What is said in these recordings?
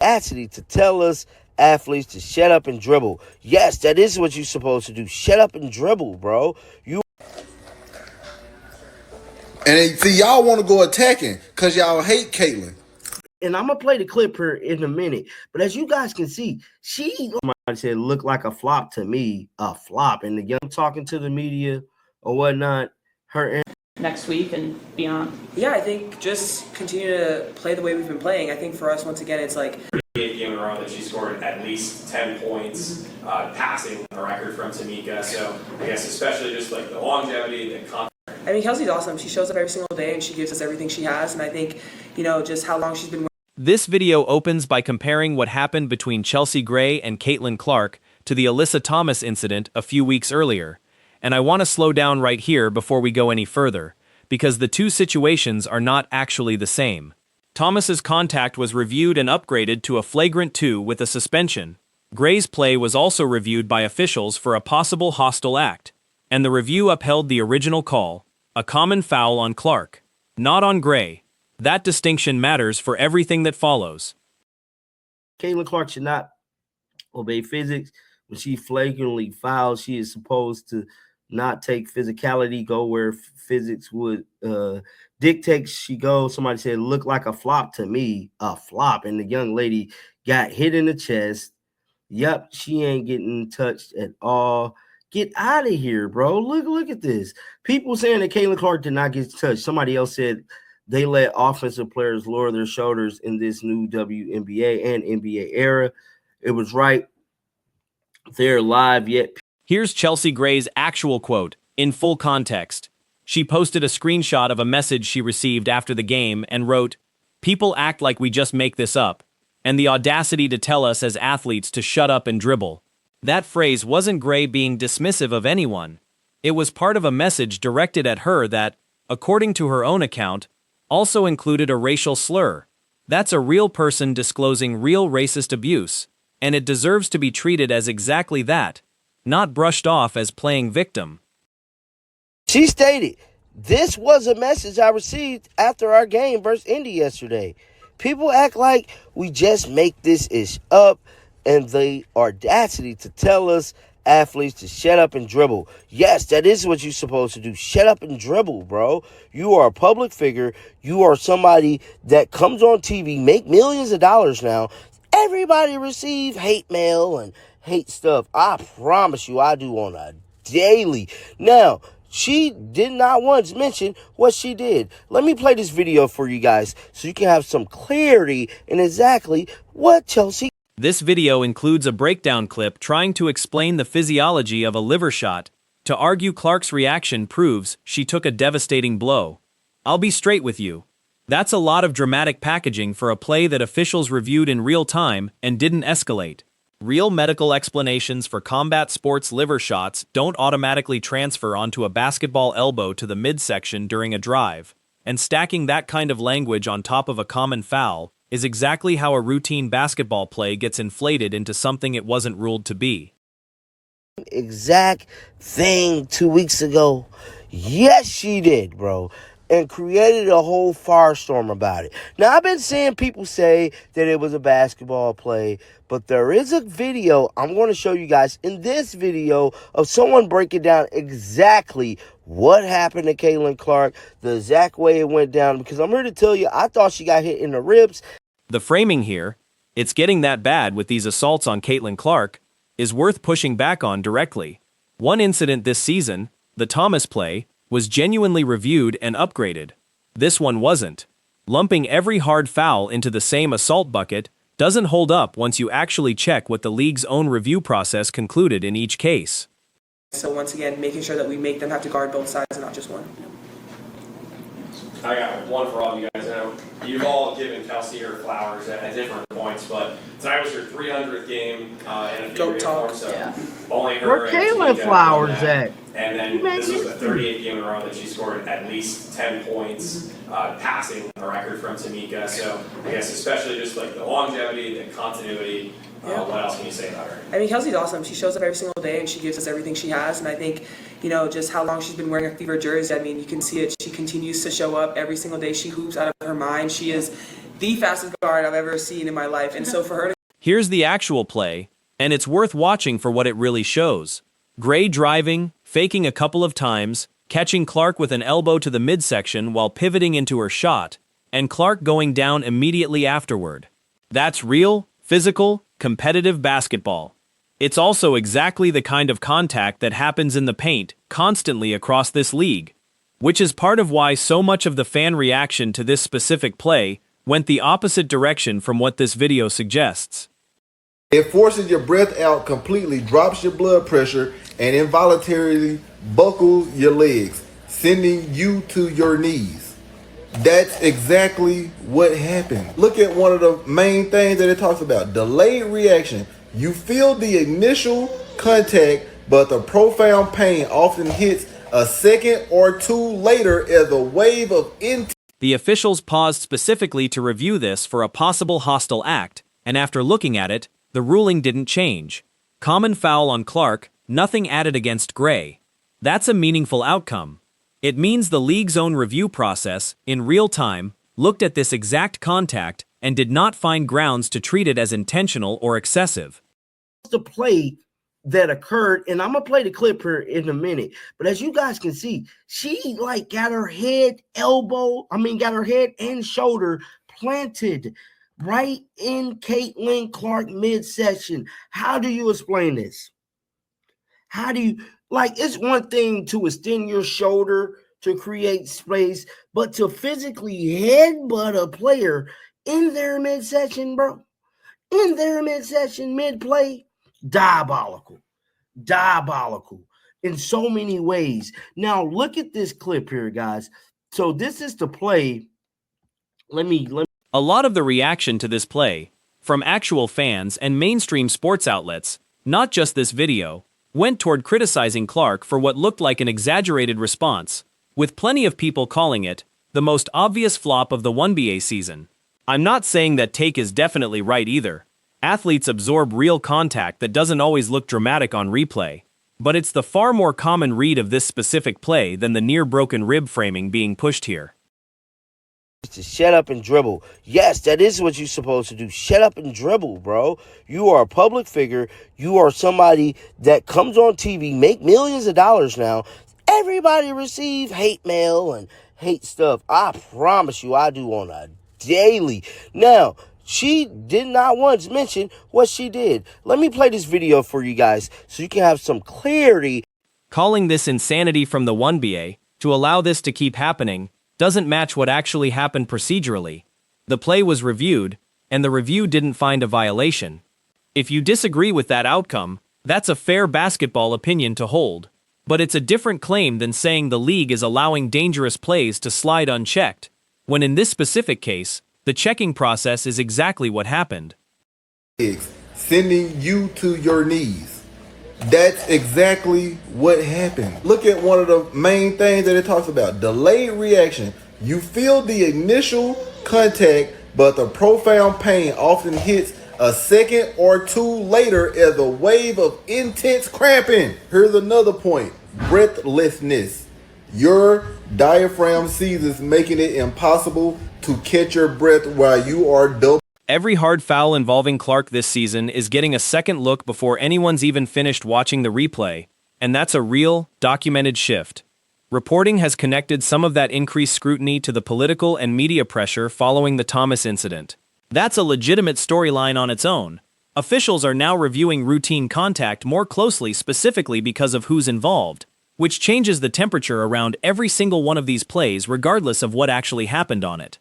audacity to tell us athletes to shut up and dribble. Yes, that is what you're supposed to do. Shut up and dribble, bro. And see, y'all want to go attacking because y'all hate Caitlyn. And I'm going to play the clip here in a minute. But as you guys can see, somebody said, look like a flop to me, a flop. And the young talking to the media or whatnot, her next week and beyond. Yeah, I think just continue to play the way we've been playing. I think for us, once again, it's like 8 game in a row that she scored at least 10 points, passing a record from Tamika. So I guess especially just like the longevity, the confidence. I mean, Kelsey's awesome. She shows up every single day and she gives us everything she has. And I think, you know, just how long she's been. This video opens by comparing what happened between Chelsea Gray and Caitlin Clark to the Alyssa Thomas incident a few weeks earlier. And I want to slow down right here before we go any further, because the two situations are not actually the same. Thomas's contact was reviewed and upgraded to a flagrant 2 with a suspension. Gray's play was also reviewed by officials for a possible hostile act, and the review upheld the original call, a common foul on Clark, not on Gray. That distinction matters for everything that follows. Caitlin Clark should not obey physics. When she flagrantly fouls, she is supposed to not take physicality, go where physics would dictate she goes. Somebody said, look like a flop to me, a flop. And the young lady got hit in the chest. Yep, she ain't getting touched at all. Get out of here, bro. Look at this. People saying that Caitlin Clark did not get touched. Somebody else said they let offensive players lower their shoulders in this new WNBA and NBA era. It was right there live yet. Here's Chelsea Gray's actual quote, in full context. She posted a screenshot of a message she received after the game and wrote, "People act like we just make this up, and the audacity to tell us as athletes to shut up and dribble." That phrase wasn't Gray being dismissive of anyone. It was part of a message directed at her that, according to her own account, also included a racial slur. That's a real person disclosing real racist abuse, and it deserves to be treated as exactly that, not brushed off as playing victim. She stated, this was a message I received after our game versus Indy yesterday. People act like we just make this ish up, and the audacity to tell us athletes to shut up and dribble. Yes, that is what you're supposed to do. Shut up and dribble, bro. You are a public figure. You are somebody that comes on TV, make millions of dollars now. Everybody receive hate mail and hate stuff. I promise you I do on a daily. Now, she did not once mention what she did. Let me play this video for you guys so you can have some clarity in exactly what Chelsea. This video includes a breakdown clip trying to explain the physiology of a liver shot, to argue Clark's reaction proves she took a devastating blow. I'll be straight with you. That's a lot of dramatic packaging for a play that officials reviewed in real time and didn't escalate. Real medical explanations for combat sports liver shots don't automatically transfer onto a basketball elbow to the midsection during a drive, and stacking that kind of language on top of a common foul is exactly how a routine basketball play gets inflated into something it wasn't ruled to be. Exact thing 2 weeks ago. Yes, she did, bro. And created a whole firestorm about it. Now, I've been seeing people say that it was a basketball play, but there is a video I'm going to show you guys in this video of someone breaking down exactly what happened to Caitlin Clark, the exact way it went down, because I'm here to tell you, I thought she got hit in the ribs. The framing here, it's getting that bad with these assaults on Caitlin Clark, is worth pushing back on directly. One incident this season, the Thomas play, was genuinely reviewed and upgraded. This one wasn't. Lumping every hard foul into the same assault bucket doesn't hold up once you actually check what the league's own review process concluded in each case. So once again, making sure that we make them have to guard both sides and not just one. I got one for all of you guys. I know you've all given Kelsey her flowers at different points, but tonight was her 300th game in a uniform, so only her. Where Caitlin Flowers at? And then this was the 38th game in a row that she scored at least 10 points, passing a record from Tamika. So I guess especially just like the longevity, the continuity. What else can you say about her? I mean, Kelsey's awesome. She shows up every single day and she gives us everything she has. And I think, you know, just how long she's been wearing a Fever jersey. I mean, you can see it. She continues to show up every single day. She hoops out of her mind. She is the fastest guard I've ever seen in my life. And so for her to Here's the actual play, and it's worth watching for what it really shows. Gray driving, faking a couple of times, catching Clark with an elbow to the midsection while pivoting into her shot, and Clark going down immediately afterward. That's real, physical, competitive basketball. It's also exactly the kind of contact that happens in the paint constantly across this league, which is part of why so much of the fan reaction to this specific play went the opposite direction from what this video suggests. It forces your breath out completely, drops your blood pressure, and involuntarily buckles your legs, sending you to your knees. That's exactly what happened. Look at one of the main things that it talks about, delayed reaction. You feel the initial contact, but the profound pain often hits a second or two later as a wave of intense. The officials paused specifically to review this for a possible hostile act, and after looking at it, the ruling didn't change. Common foul on Clark, nothing added against Gray. That's a meaningful outcome. It means the league's own review process, in real time, looked at this exact contact and did not find grounds to treat it as intentional or excessive. The play that occurred, and I'm gonna play the clip here in a minute, but as you guys can see, she like got her head and shoulder planted right in Caitlin Clark midsection. How do you explain this? How do you, like, it's one thing to extend your shoulder to create space, but to physically headbutt a player in their midsection, bro, in their midsection, mid-play, diabolical in so many ways. Now, look at this clip here, guys. So this is the play. A lot of the reaction to this play, from actual fans and mainstream sports outlets, not just this video, went toward criticizing Clark for what looked like an exaggerated response, with plenty of people calling it the most obvious flop of the 1BA season. I'm not saying that take is definitely right either. Athletes absorb real contact that doesn't always look dramatic on replay, but it's the far more common read of this specific play than the near broken rib framing being pushed here. To shut up and dribble. Yes, that is what you're supposed to do. Shut up and dribble, bro. You are a public figure. You are somebody that comes on TV, make millions of dollars now. Everybody receives hate mail and hate stuff. I promise you, I do on a daily. Now, she did not once mention what she did. Let me play this video for you guys so you can have some clarity. Calling this insanity from the 1BA to allow this to keep happening doesn't match what actually happened procedurally. The play was reviewed, and the review didn't find a violation. If you disagree with that outcome, that's a fair basketball opinion to hold. But it's a different claim than saying the league is allowing dangerous plays to slide unchecked, when in this specific case, the checking process is exactly what happened. Sending you to your knees. That's exactly what happened. Look at one of the main things that it talks about, delayed reaction. You feel the initial contact, but the profound pain often hits a second or two later as a wave of intense cramping. Here's another point, breathlessness. Your diaphragm seizes, making it impossible to catch your breath while you are double. Every hard foul involving Clark this season is getting a second look before anyone's even finished watching the replay, and that's a real, documented shift. Reporting has connected some of that increased scrutiny to the political and media pressure following the Thomas incident. That's a legitimate storyline on its own. Officials are now reviewing routine contact more closely specifically because of who's involved, which changes the temperature around every single one of these plays regardless of what actually happened on it.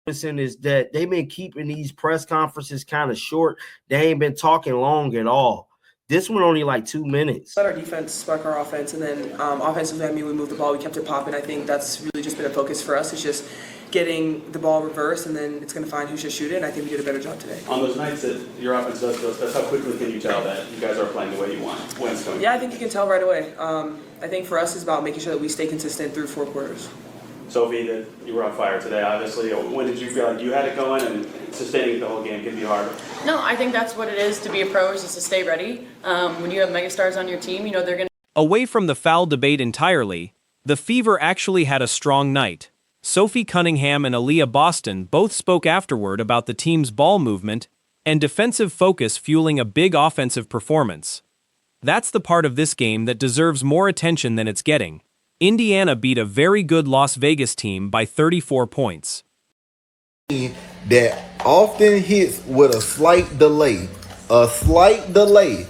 Is that they've been keeping these press conferences kind of short. They ain't been talking long at all. This one only like 2 minutes. let our defense spark our offense, and then offensively, I mean, we moved the ball, we kept it popping. I think that's really just been a focus for us. It's just getting the ball reversed, and then it's going to find who should shoot it, and I think we did a better job today. On those nights that your offense does those best, how quickly can you tell that you guys are playing the way you want when it's coming? Yeah, I think you can tell right away. I think for us, it's about making sure that we stay consistent through 4 quarters. Sophie, that you were on fire today, obviously. When did you feel like you had it going and sustaining it the whole game can be hard? No, I think that's what it is to be a pro, is just to stay ready. When you have megastars on your team, you know they're going to... Away from the foul debate entirely, the Fever actually had a strong night. Sophie Cunningham and Aaliyah Boston both spoke afterward about the team's ball movement and defensive focus fueling a big offensive performance. That's the part of this game that deserves more attention than it's getting. Indiana beat a very good Las Vegas team by 34 points. That often hits with a slight delay. A slight delay.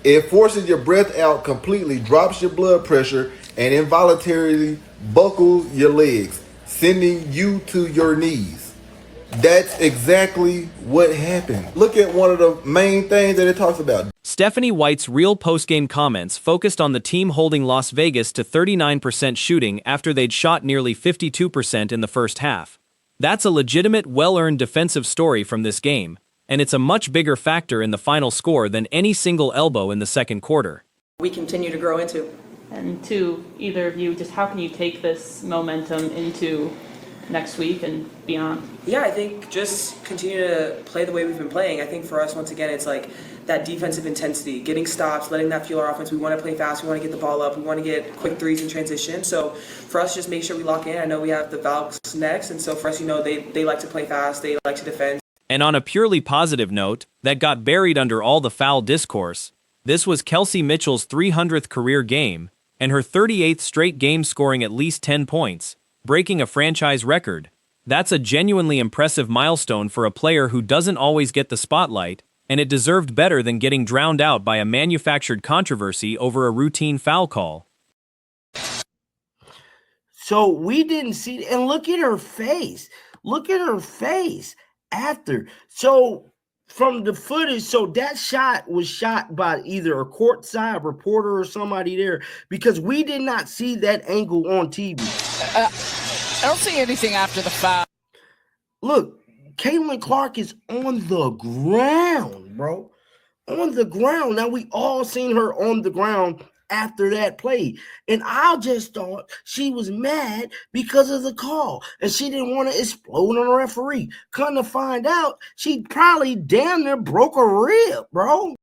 It forces your breath out completely, drops your blood pressure, and involuntarily buckles your legs, sending you to your knees. That's exactly what happened. Look at one of the main things that it talks about. Stephanie White's real postgame comments focused on the team holding Las Vegas to 39% shooting after they'd shot nearly 52% in the first half. That's a legitimate, well-earned defensive story from this game, and it's a much bigger factor in the final score than any single elbow in the second quarter. We continue to grow into. And to either of you, just how can you take this momentum into next week and beyond? Yeah, I think just continue to play the way we've been playing. I think for us, once again, it's like that defensive intensity, getting stops, letting that fuel our offense. We want to play fast. We want to get the ball up. We want to get quick threes in transition. So for us, just make sure we lock in. I know we have the Valks next, and so for us, they like to play fast. They like to defend. And on a purely positive note, that got buried under all the foul discourse, this was Kelsey Mitchell's 300th career game, and her 38th straight game scoring at least 10 points, breaking a franchise record. That's a genuinely impressive milestone for a player who doesn't always get the spotlight, and it deserved better than getting drowned out by a manufactured controversy over a routine foul call. So we didn't see, and look at her face. Look at her face after. So from the footage, so that shot was shot by either a courtside reporter or somebody there, because we did not see that angle on TV. I don't see anything after the foul. Look, Caitlin Clark is on the ground, bro. On the ground. Now, we all seen her on the ground after that play. And I just thought she was mad because of the call. And she didn't want to explode on the referee. Come to find out, she probably damn near broke a rib, bro.